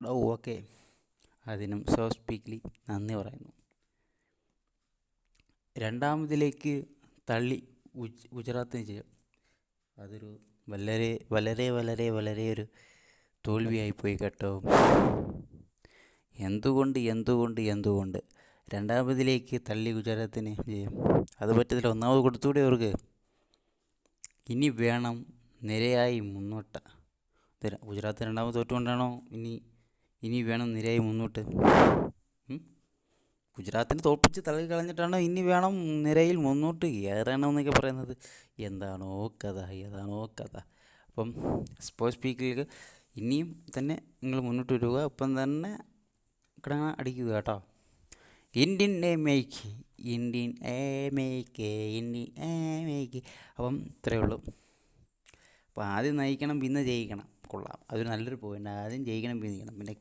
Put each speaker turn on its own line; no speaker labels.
Okay. അതിനും so സ്പീക്ക്ലി നന്ദി പറയുന്നു. രണ്ടാമതിലേക്ക് തള്ളി ഗുജറാത്തിന് ജയം. അതൊരു വളരെ വളരെ വളരെ വളരെ ഒരു തോൽവിയായിപ്പോയി കേട്ടോ. എന്തുകൊണ്ട് രണ്ടാമതിലേക്ക് തള്ളി ഗുജറാത്തിന് ജയം? അത് പറ്റത്തില്ല. ഒന്നാമത് കൊടുത്തുകൂടെ അവർക്ക്? ഇനി വേണം നിരയായി മുന്നോട്ട്. ഗുജറാത്ത് രണ്ടാമത് തോറ്റുകൊണ്ടാണോ ഇനി വേണം നിരയായി മുന്നോട്ട്? ഗുജറാത്തിനെ തോൽപ്പിച്ച് തള്ളി കളഞ്ഞിട്ടാണോ ഇനി വേണം നിരയിൽ മുന്നോട്ട് കയറണമെന്നൊക്കെ പറയുന്നത്? ഏതാണോ കഥ. അപ്പം സ്പോർട്സ് സ്പീക്കിലേക്ക് ഇനിയും തന്നെ നിങ്ങൾ മുന്നോട്ട് വരിക. ഒപ്പം തന്നെ കിടങ്ങ അടിക്കുക കേട്ടോ. Indian A make. അപ്പം ഇത്രയേ ഉള്ളൂ. അപ്പോൾ ആദ്യം നയിക്കണം, പിന്നെ ജയിക്കണം. കൊള്ളാം, അതൊരു നല്ലൊരു പോയിൻ്റ്. ആദ്യം ജയിക്കണം, പിന്നെ ജയിക്കണം, പിന്നെ